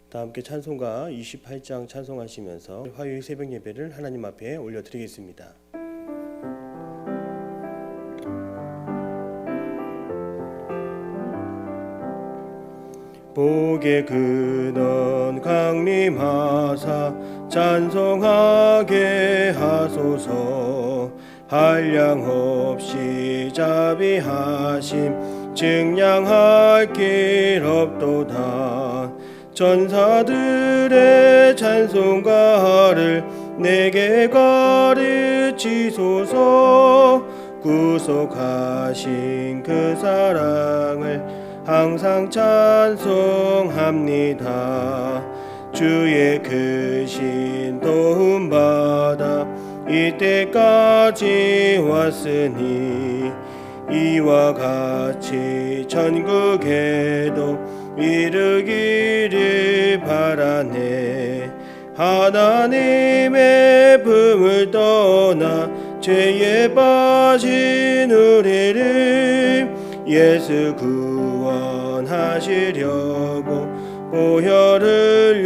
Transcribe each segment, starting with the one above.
다 함께 찬송가 28장 찬송하시면서 화요일 새벽 예배를 하나님 앞에 올려드리겠습니다. 복의 근원 강림하사 찬송하게 하소서. 한량없이 자비하심 증량할 길 없도다. 전사들의 찬송가를 내게 가르치소서. 구속하신 그 사랑을 항상 찬송합니다. 주의 크신 도움받아 이때까지 왔으니 이와 같이 천국에도 이르기를 바라네. 하나님의 품을 떠나 죄에 빠진 우리를 예수 구원하시려고 보혈을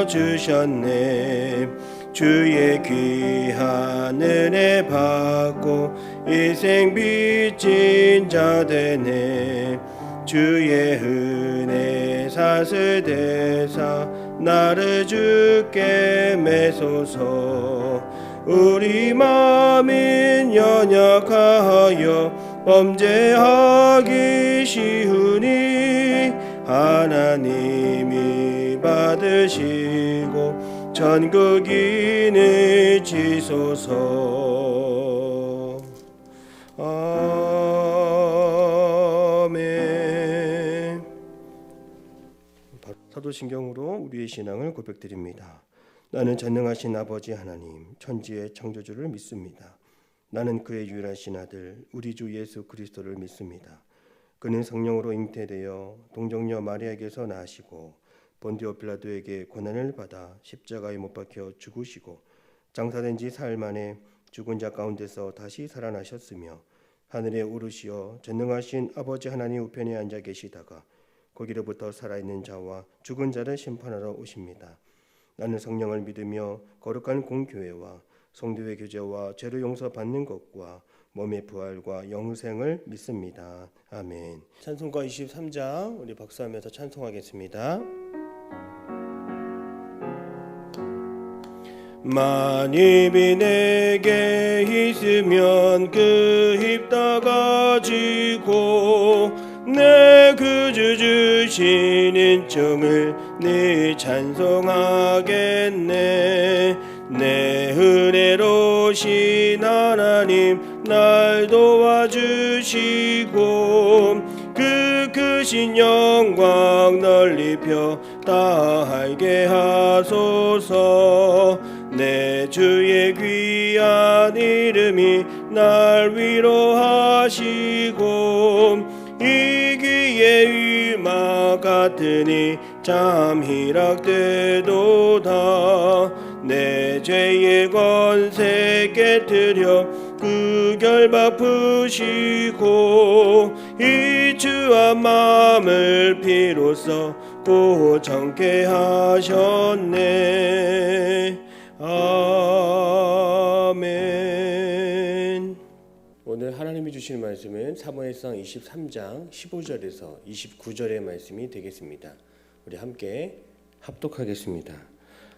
흘려주셨네. 주의 귀한 은혜 받고 일생 빚진 자 되네. 주의 은혜 사슬대사 나를 주께 매소서. 우리 마음은 연약하여 범죄하기 쉬우니 하나님이 받으시고 전국인을 지소서. 아멘. 사도신경으로 우리의 신앙을 고백드립니다. 나는 전능하신 아버지 하나님 천지의 창조주를 믿습니다. 나는 그의 유일하신 아들 우리 주 예수 그리스도를 믿습니다. 그는 성령으로 잉태되어 동정녀 마리아에게서 나시고 본디오 빌라도에게 고난을 받아 십자가에 못 박혀 죽으시고 장사된 지 사흘 만에 죽은 자 가운데서 다시 살아나셨으며 하늘에 오르시어 전능하신 아버지 하나님 우편에 앉아 계시다가 거기로부터 살아있는 자와 죽은 자를 심판하러 오십니다. 나는 성령을 믿으며 거룩한 공교회와 성도의 교제와 죄를 용서받는 것과 몸의 부활과 영생을 믿습니다. 아멘. 찬송가 23장 우리 박수하면서 찬송하겠습니다. 만입이 내게 있으면 그 힘 다 가지고 내 구주 주신 은총을 늘 찬송하겠네. 내 은혜로신 하나님 날 도와주시고 그 크신 영광 널리 펴 다 알게 하소서. 내 주의 귀한 이름이 날 위로하시고 이기의 음악 같으니 참 희락되도다. 내 죄의 권세 깨뜨려 그 결박 푸시고 이 주한 마음을 비로소 고정케 하셨네. 아멘. 오늘 하나님이 주시는 말씀은 사무엘상 23장 15절에서 29절의 말씀이 되겠습니다. 우리 함께 합독하겠습니다.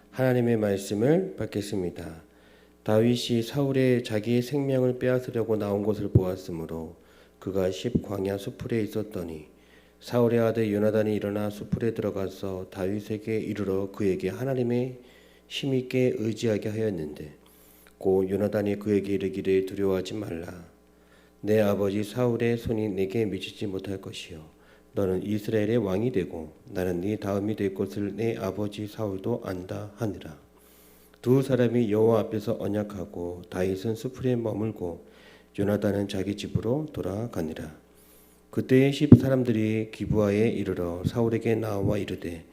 하나님의 말씀을 받겠습니다. 다윗이 사울의 자기의 생명을 빼앗으려고 나온 것을 보았으므로 그가 광야 수풀에 있었더니 사울의 아들 요나단이 일어나 수풀에 들어가서 다윗에게 이르러 그에게 하나님의 힘있게 의지하게 하였는데 곧 요나단이 그에게 이르기를 두려워하지 말라. 내 아버지 사울의 손이 내게 미치지 못할 것이요 너는 이스라엘의 왕이 되고 나는 네 다음이 될 것을 내 아버지 사울도 안다 하니라. 두 사람이 여호와 앞에서 언약하고 다윗은 수풀에 머물고 요나단은 자기 집으로 돌아가니라. 그때의 사람들이 기브아에 이르러 사울에게 나와 이르되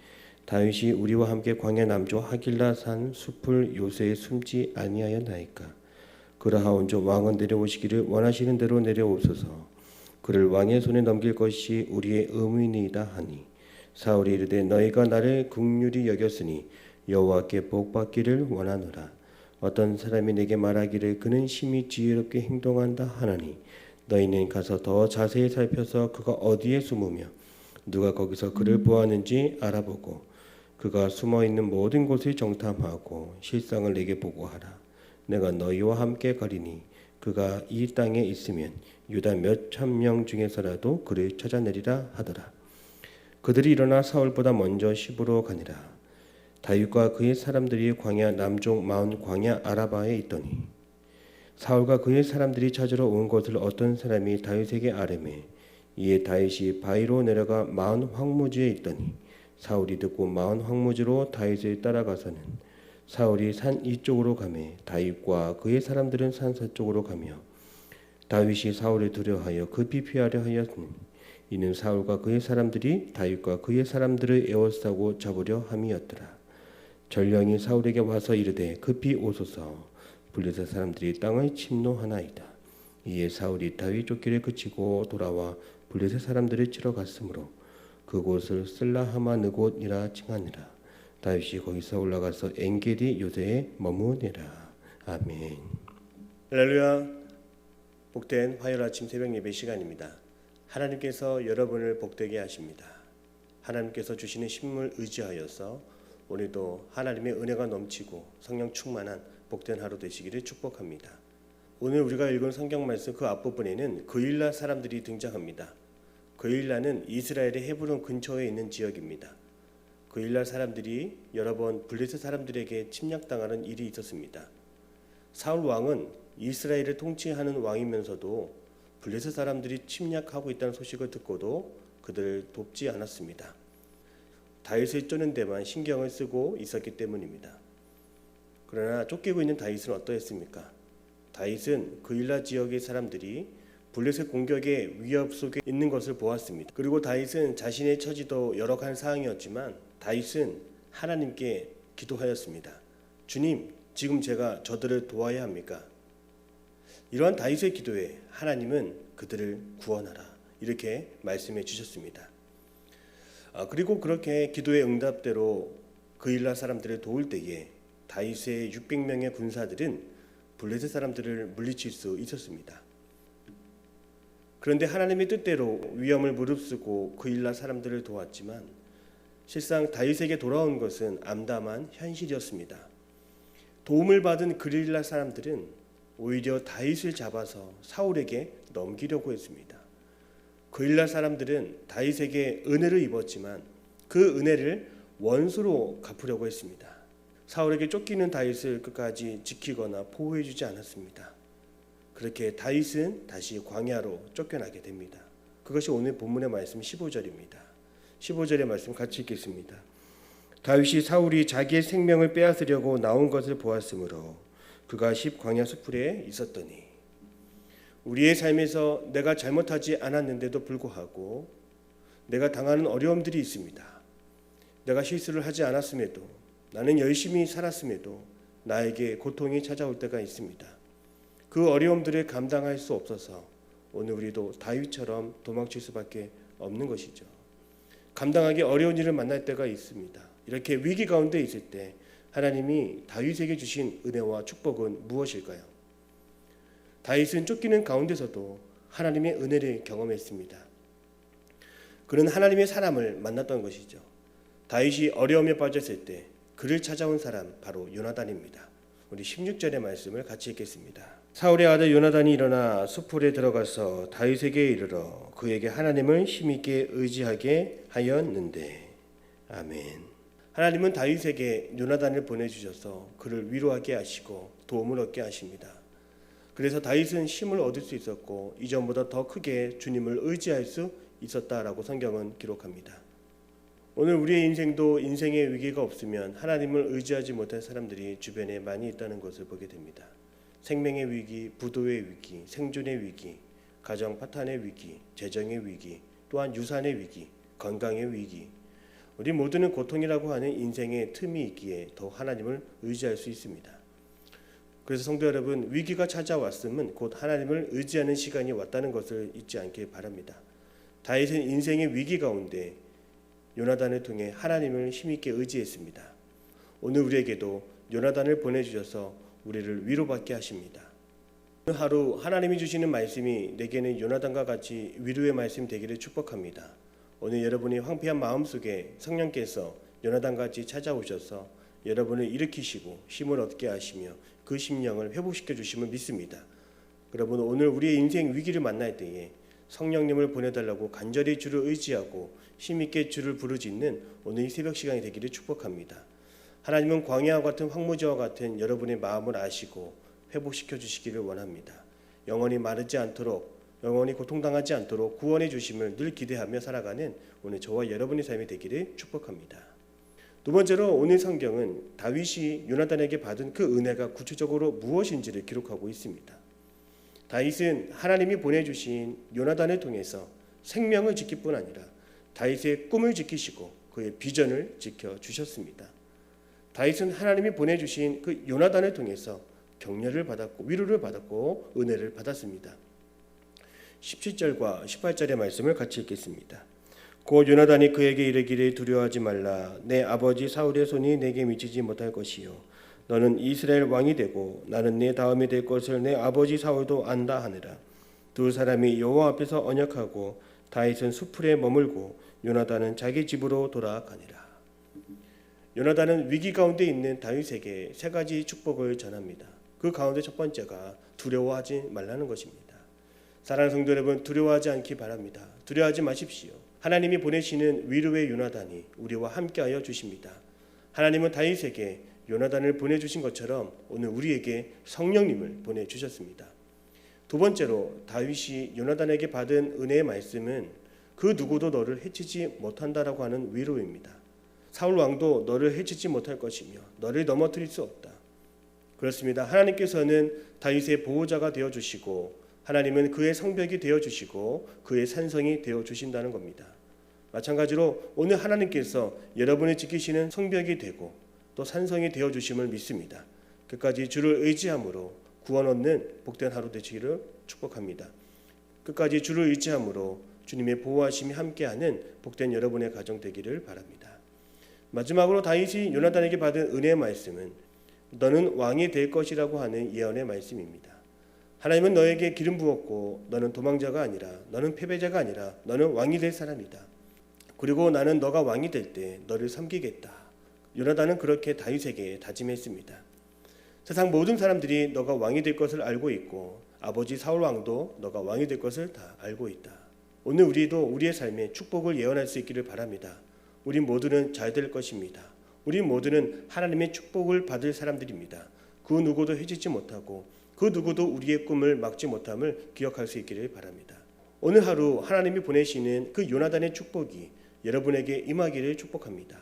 다윗이 우리와 함께 광야 남조 하길라 산 수풀 요새에 숨지 아니하였나이까. 그러하온즉 왕은 내려오시기를 원하시는 대로 내려오소서. 그를 왕의 손에 넘길 것이 우리의 의무이니이다 하니 사울이 이르되 너희가 나를 긍휼히 여겼으니 여호와께 복받기를 원하노라. 어떤 사람이 내게 말하기를 그는 심히 지혜롭게 행동한다 하나니 너희는 가서 더 자세히 살펴서 그가 어디에 숨으며 누가 거기서 그를 보았는지 알아보고 그가 숨어있는 모든 곳을 정탐하고 실상을 내게 보고하라. 내가 너희와 함께 가리니 그가 이 땅에 있으면 유다 몇 천 명 중에서라도 그를 찾아내리라 하더라. 그들이 일어나 사울보다 먼저 시부로 가니라. 다윗과 그의 사람들이 광야 남쪽 마온 광야 아라바에 있더니 사울과 그의 사람들이 찾으러 온 것을 어떤 사람이 다윗에게 아뢰매 이에 다윗이 바위로 내려가 마온 황무지에 있더니 사울이 듣고 마온 황무지로 다윗을 따라가서는 사울이 산 이쪽으로 가매 다윗과 그의 사람들은 산 서쪽으로 가며 다윗이 사울을 두려워하여 급히 피하려 하였으니 이는 사울과 그의 사람들이 다윗과 그의 사람들을 에워싸고 잡으려 함이었더라. 전령이 사울에게 와서 이르되 급히 오소서. 블레셋 사람들이 땅을 침노하나이다. 이에 사울이 다윗 쫓기를 그치고 돌아와 블레셋 사람들을 치러 갔으므로 그곳을 슬라하마느곳이라 칭하니라. 다윗이 거기서 올라가서 엔게디 요새에 머무니라. 아멘. 할렐루야. 복된 화요일 아침 새벽 예배 시간입니다. 하나님께서 여러분을 복되게 하십니다. 하나님께서 주시는 신물 의지하여서 오늘도 하나님의 은혜가 넘치고 성령 충만한 복된 하루 되시기를 축복합니다. 오늘 우리가 읽은 성경 말씀 그 앞부분에는 그일라 사람들이 등장합니다. 그일라는 이스라엘의 헤브론 근처에 있는 지역입니다. 그일라 사람들이 여러 번 블레셋 사람들에게 침략당하는 일이 있었습니다. 사울 왕은 이스라엘을 통치하는 왕이면서도 블레셋 사람들이 침략하고 있다는 소식을 듣고도 그들을 돕지 않았습니다. 다윗을 쫓는 데만 신경을 쓰고 있었기 때문입니다. 그러나 쫓기고 있는 다윗은 어떠했습니까? 다윗은 그일라 지역의 사람들이 블레셋 공격의 위협 속에 있는 것을 보았습니다. 그리고 다윗은 자신의 처지도 열악한 상황이었지만 다윗은 하나님께 기도하였습니다. 주님, 지금 제가 저들을 도와야 합니까? 이러한 다윗의 기도에 하나님은 그들을 구원하라 이렇게 말씀해 주셨습니다. 그리고 그렇게 기도의 응답대로 그일라 사람들을 도울 때에 다윗의 600명의 군사들은 블레셋 사람들을 물리칠 수 있었습니다. 그런데 하나님의 뜻대로 위험을 무릅쓰고 그일라 사람들을 도왔지만 실상 다윗에게 돌아온 것은 암담한 현실이었습니다. 도움을 받은 그일라 사람들은 오히려 다윗을 잡아서 사울에게 넘기려고 했습니다. 그일라 사람들은 다윗에게 은혜를 입었지만 그 은혜를 원수로 갚으려고 했습니다. 사울에게 쫓기는 다윗을 끝까지 지키거나 보호해주지 않았습니다. 그렇게 다윗은 다시 광야로 쫓겨나게 됩니다. 그것이 오늘 본문의 말씀 15절입니다. 15절의 말씀 같이 읽겠습니다. 다윗이 사울이 자기의 생명을 빼앗으려고 나온 것을 보았으므로 그가 광야 수풀에 있었더니 우리의 삶에서 내가 잘못하지 않았는데도 불구하고 내가 당하는 어려움들이 있습니다. 내가 실수를 하지 않았음에도 나는 열심히 살았음에도 나에게 고통이 찾아올 때가 있습니다. 그 어려움들을 감당할 수 없어서 오늘 우리도 다윗처럼 도망칠 수밖에 없는 것이죠. 감당하기 어려운 일을 만날 때가 있습니다. 이렇게 위기 가운데 있을 때 하나님이 다윗에게 주신 은혜와 축복은 무엇일까요? 다윗은 쫓기는 가운데서도 하나님의 은혜를 경험했습니다. 그는 하나님의 사람을 만났던 것이죠. 다윗이 어려움에 빠졌을 때 그를 찾아온 사람 바로 요나단입니다. 우리 16절의 말씀을 같이 읽겠습니다. 사울의 아들 요나단이 일어나 수풀에 들어가서 다윗에게 이르러 그에게 하나님을 힘있게 의지하게 하였는데. 아멘. 하나님은 다윗에게 요나단을 보내주셔서 그를 위로하게 하시고 도움을 얻게 하십니다. 그래서 다윗은 힘을 얻을 수 있었고 이전보다 더 크게 주님을 의지할 수 있었다라고 성경은 기록합니다. 오늘 우리의 인생도 인생의 위기가 없으면 하나님을 의지하지 못한 사람들이 주변에 많이 있다는 것을 보게 됩니다. 생명의 위기, 부도의 위기, 생존의 위기, 가정 파탄의 위기, 재정의 위기, 또한 유산의 위기, 건강의 위기, 우리 모두는 고통이라고 하는 인생의 틈이 있기에 더 하나님을 의지할 수 있습니다. 그래서 성도 여러분, 위기가 찾아왔음은 곧 하나님을 의지하는 시간이 왔다는 것을 잊지 않길 바랍니다. 다윗은 인생의 위기 가운데 요나단을 통해 하나님을 힘있게 의지했습니다. 오늘 우리에게도 요나단을 보내주셔서 우리를 위로받게 하십니다. 오늘 하루 하나님이 주시는 말씀이 내게는 요나단과 같이 위로의 말씀 되기를 축복합니다. 오늘 여러분이 황폐한 마음속에 성령께서 요나단같이 찾아오셔서 여러분을 일으키시고 힘을 얻게 하시며 그 심령을 회복시켜 주심을 믿습니다. 여러분, 오늘 우리의 인생 위기를 만날 때에 성령님을 보내달라고 간절히 주를 의지하고 힘있게 주를 부르짖는 오늘 이 새벽 시간이 되기를 축복합니다. 하나님은 광야와 같은 황무지와 같은 여러분의 마음을 아시고 회복시켜 주시기를 원합니다. 영원히 마르지 않도록, 영원히 고통당하지 않도록 구원해 주심을 늘 기대하며 살아가는 오늘 저와 여러분의 삶이 되기를 축복합니다. 두 번째로 오늘 성경은 다윗이 요나단에게 받은 그 은혜가 구체적으로 무엇인지를 기록하고 있습니다. 다윗은 하나님이 보내주신 요나단을 통해서 생명을 지킬 뿐 아니라 다윗의 꿈을 지키시고 그의 비전을 지켜주셨습니다. 다윗은 하나님이 보내주신 그 요나단을 통해서 격려를 받았고 위로를 받았고 은혜를 받았습니다. 17절과 18절의 말씀을 같이 읽겠습니다. 곧 요나단이 그에게 이르기를 두려워하지 말라. 내 아버지 사울의 손이 내게 미치지 못할 것이요 너는 이스라엘 왕이 되고 나는 내 다음이 될 것을 내 아버지 사울도 안다 하느라. 두 사람이 여호와 앞에서 언약하고 다윗은 수풀에 머물고 요나단은 자기 집으로 돌아가니라. 요나단은 위기 가운데 있는 다윗에게 세 가지 축복을 전합니다. 그 가운데 첫 번째가 두려워하지 말라는 것입니다. 사랑하는 성도 여러분, 두려워하지 않기 바랍니다. 두려워하지 마십시오. 하나님이 보내시는 위로의 요나단이 우리와 함께하여 주십니다. 하나님은 다윗에게 요나단을 보내주신 것처럼 오늘 우리에게 성령님을 보내주셨습니다. 두 번째로 다윗이 요나단에게 받은 은혜의 말씀은 그 누구도 너를 해치지 못한다라고 하는 위로입니다. 사울 왕도 너를 해치지 못할 것이며 너를 넘어뜨릴 수 없다. 그렇습니다. 하나님께서는 다윗의 보호자가 되어주시고 하나님은 그의 성벽이 되어주시고 그의 산성이 되어주신다는 겁니다. 마찬가지로 오늘 하나님께서 여러분을 지키시는 성벽이 되고 또 산성이 되어주심을 믿습니다. 끝까지 주를 의지함으로 구원 얻는 복된 하루 되시기를 축복합니다. 끝까지 주를 의지함으로 주님의 보호하심이 함께하는 복된 여러분의 가정 되기를 바랍니다. 마지막으로 다윗이 요나단에게 받은 은혜의 말씀은 너는 왕이 될 것이라고 하는 예언의 말씀입니다. 하나님은 너에게 기름 부었고 너는 도망자가 아니라 너는 패배자가 아니라 너는 왕이 될 사람이다. 그리고 나는 너가 왕이 될 때 너를 섬기겠다. 요나단은 그렇게 다윗에게 다짐했습니다. 세상 모든 사람들이 너가 왕이 될 것을 알고 있고 아버지 사울 왕도 너가 왕이 될 것을 다 알고 있다. 오늘 우리도 우리의 삶에 축복을 예언할 수 있기를 바랍니다. 우리 모두는 잘 될 것입니다. 우리 모두는 하나님의 축복을 받을 사람들입니다. 그 누구도 해치지 못하고 그 누구도 우리의 꿈을 막지 못함을 기억할 수 있기를 바랍니다. 오늘 하루 하나님이 보내시는 그 요나단의 축복이 여러분에게 임하기를 축복합니다.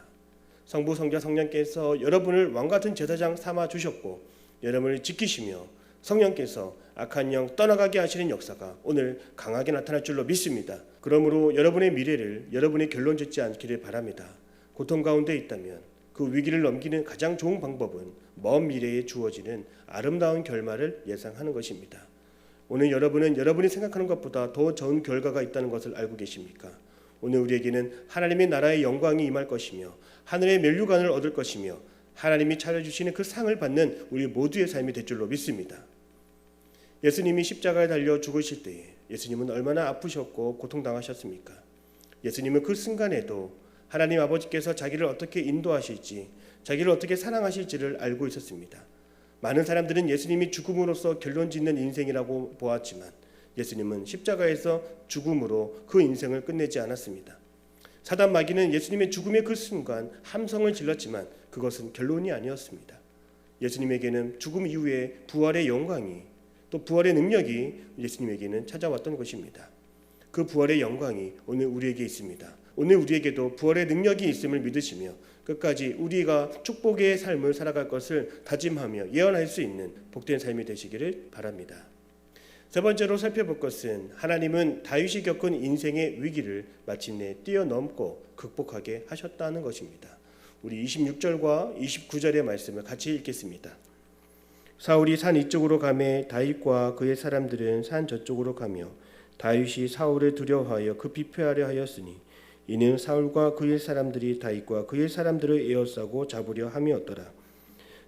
성부 성자 성령께서 여러분을 왕같은 제사장 삼아 주셨고 여러분을 지키시며 성령께서 악한 영 떠나가게 하시는 역사가 오늘 강하게 나타날 줄로 믿습니다. 그러므로 여러분의 미래를 여러분이 결론 짓지 않기를 바랍니다. 고통 가운데 있다면 그 위기를 넘기는 가장 좋은 방법은 먼 미래에 주어지는 아름다운 결말을 예상하는 것입니다. 오늘 여러분은 여러분이 생각하는 것보다 더 좋은 결과가 있다는 것을 알고 계십니까? 오늘 우리에게는 하나님의 나라의 영광이 임할 것이며 하늘의 면류관을 얻을 것이며 하나님이 차려주시는 그 상을 받는 우리 모두의 삶이 될 줄로 믿습니다. 예수님이 십자가에 달려 죽으실 때에 예수님은 얼마나 아프셨고 고통당하셨습니까? 예수님은 그 순간에도 하나님 아버지께서 자기를 어떻게 인도하실지, 자기를 어떻게 사랑하실지를 알고 있었습니다. 많은 사람들은 예수님이 죽음으로써 결론짓는 인생이라고 보았지만 예수님은 십자가에서 죽음으로 그 인생을 끝내지 않았습니다. 사단 마귀는 예수님의 죽음의 그 순간 함성을 질렀지만 그것은 결론이 아니었습니다. 예수님에게는 죽음 이후에 부활의 영광이 또 부활의 능력이 예수님에게는 찾아왔던 것입니다. 그 부활의 영광이 오늘 우리에게 있습니다. 오늘 우리에게도 부활의 능력이 있음을 믿으시며 끝까지 우리가 축복의 삶을 살아갈 것을 다짐하며 예언할 수 있는 복된 삶이 되시기를 바랍니다. 세 번째로 살펴볼 것은 하나님은 다윗이 겪은 인생의 위기를 마침내 뛰어넘고 극복하게 하셨다는 것입니다. 우리 26절과 29절의 말씀을 같이 읽겠습니다. 사울이 산 이쪽으로 가매 다윗과 그의 사람들은 산 저쪽으로 가며 다윗이 사울을 두려워하여 급히 피하려 하였으니 이는 사울과 그의 사람들이 다윗과 그의 사람들을 에워싸고 잡으려 함이었더라.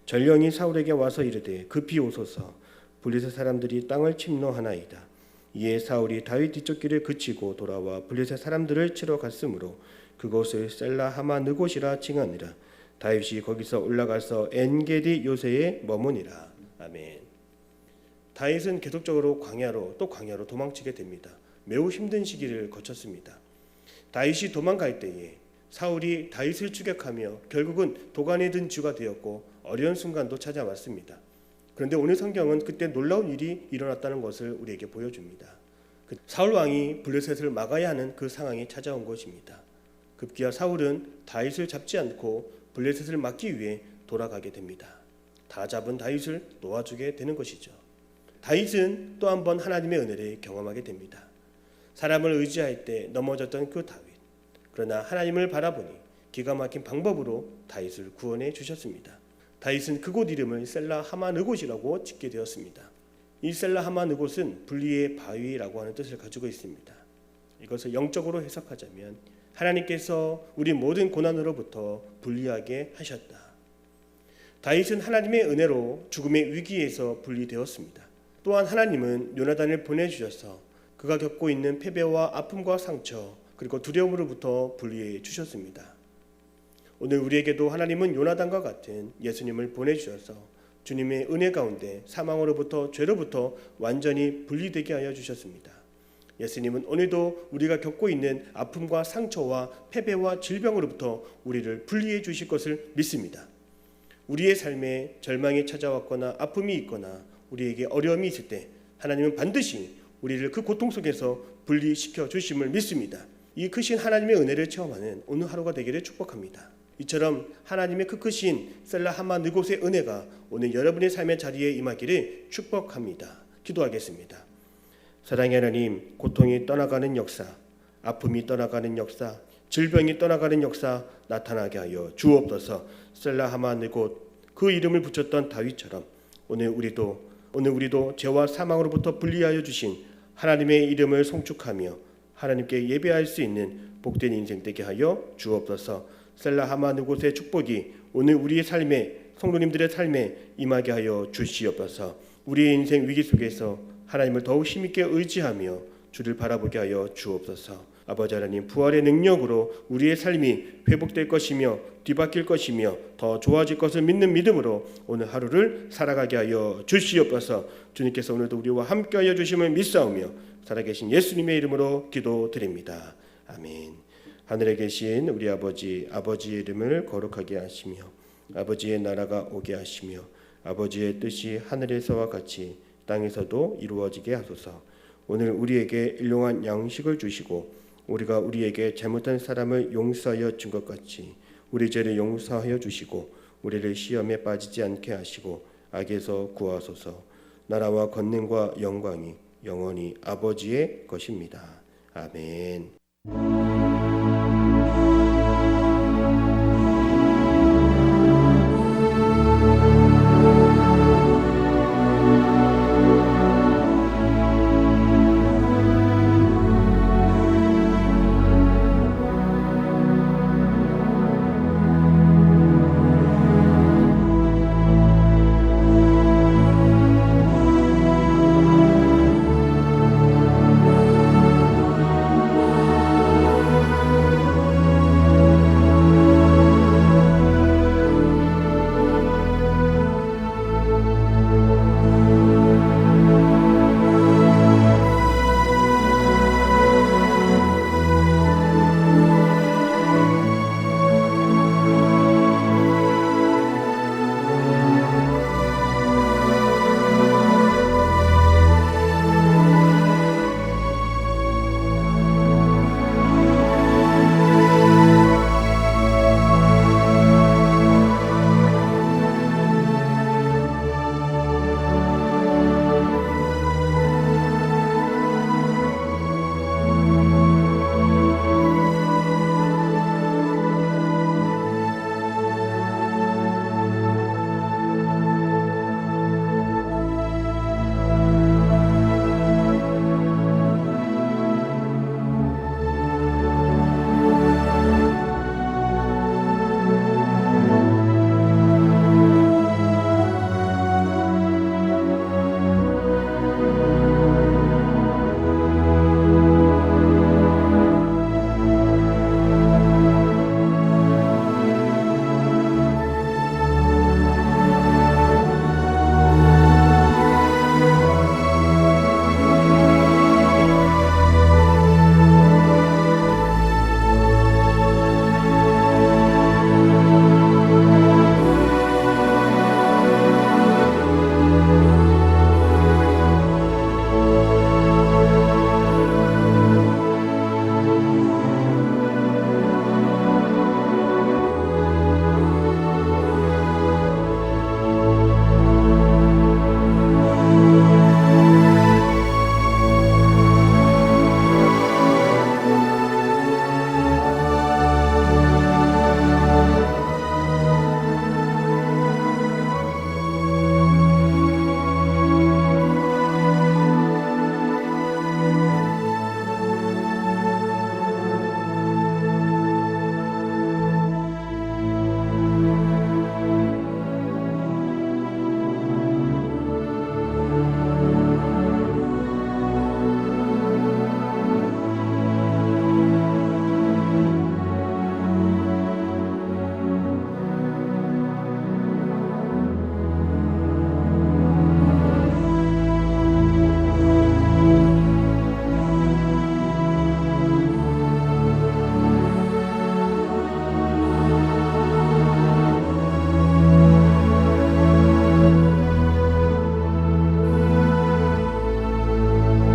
전령이 사울에게 와서 이르되 급히 오소서 블레셋 사람들이 땅을 침노하나이다. 이에 사울이 다윗 뒤쪽 길을 그치고 돌아와 블레셋 사람들을 치러 갔으므로 그곳을 셀라 하마 느곳이라 칭하니라. 다윗이 거기서 올라가서 엔게디 요새에 머무니라. 아멘. 다윗은 계속적으로 광야로 또 광야로 도망치게 됩니다. 매우 힘든 시기를 거쳤습니다. 다윗이 도망갈 때에 사울이 다윗을 추격하며 결국은 도간에 든 쥐가 되었고 어려운 순간도 찾아왔습니다. 그런데 오늘 성경은 그때 놀라운 일이 일어났다는 것을 우리에게 보여줍니다. 사울 왕이 블레셋을 막아야 하는 그 상황이 찾아온 것입니다. 급기야 사울은 다윗을 잡지 않고 블레셋을 막기 위해 돌아가게 됩니다. 다 잡은 다윗을 놓아주게 되는 것이죠. 다윗은 또 한 번 하나님의 은혜를 경험하게 됩니다. 사람을 의지할 때 넘어졌던 그 다윗, 그러나 하나님을 바라보니 기가 막힌 방법으로 다윗을 구원해 주셨습니다. 다윗은 그곳 이름을 셀라 하마 느곳이라고 짓게 되었습니다. 이 셀라 하마 느곳은 분리의 바위라고 하는 뜻을 가지고 있습니다. 이것을 영적으로 해석하자면 하나님께서 우리 모든 고난으로부터 분리하게 하셨다. 다윗은 하나님의 은혜로 죽음의 위기에서 분리되었습니다. 또한 하나님은 요나단을 보내주셔서 그가 겪고 있는 패배와 아픔과 상처 그리고 두려움으로부터 분리해 주셨습니다. 오늘 우리에게도 하나님은 요나단과 같은 예수님을 보내주셔서 주님의 은혜 가운데 사망으로부터 죄로부터 완전히 분리되게 하여 주셨습니다. 예수님은 오늘도 우리가 겪고 있는 아픔과 상처와 패배와 질병으로부터 우리를 분리해 주실 것을 믿습니다. 우리의 삶에 절망이 찾아왔거나 아픔이 있거나 우리에게 어려움이 있을 때 하나님은 반드시 우리를 그 고통 속에서 분리시켜 주심을 믿습니다. 이 크신 하나님의 은혜를 체험하는 오늘 하루가 되기를 축복합니다. 이처럼 하나님의 그 크신 셀라 하마 느곳의 은혜가 오늘 여러분의 삶의 자리에 임하기를 축복합니다. 기도하겠습니다. 사랑의 하나님, 고통이 떠나가는 역사, 아픔이 떠나가는 역사, 질병이 떠나가는 역사 나타나게 하여 주옵소서. 셀라 하마 느곳 그 이름을 붙였던 다윗처럼 오늘 우리도 죄와 사망으로부터 분리하여 주신 하나님의 이름을 송축하며 하나님께 예배할 수 있는 복된 인생 되게 하여 주옵소서. 셀라 하마 느곳의 축복이 오늘 우리의 삶에 성도님들의 삶에 임하게 하여 주시옵소서. 우리의 인생 위기 속에서 하나님을 더욱 힘있게 의지하며 주를 바라보게 하여 주옵소서. 아버지 하나님, 부활의 능력으로 우리의 삶이 회복될 것이며 뒤바뀔 것이며 더 좋아질 것을 믿는 믿음으로 오늘 하루를 살아가게 하여 주시옵소서. 주님께서 오늘도 우리와 함께하여 주심을 믿사오며 살아계신 예수님의 이름으로 기도드립니다. 아멘. 하늘에 계신 우리 아버지의 이름을 거룩하게 하시며 아버지의 나라가 오게 하시며 아버지의 뜻이 하늘에서와 같이 땅에서도 이루어지게 하소서. 오늘 우리에게 일용할 양식을 주시고 우리가 우리에게 잘못한 사람을 용서하여 준 것 같이 우리 죄를 용서하여 주시고 우리를 시험에 빠지지 않게 하시고 악에서 구하소서. 나라와 권능과 영광이 영원히 아버지의 것입니다. 아멘.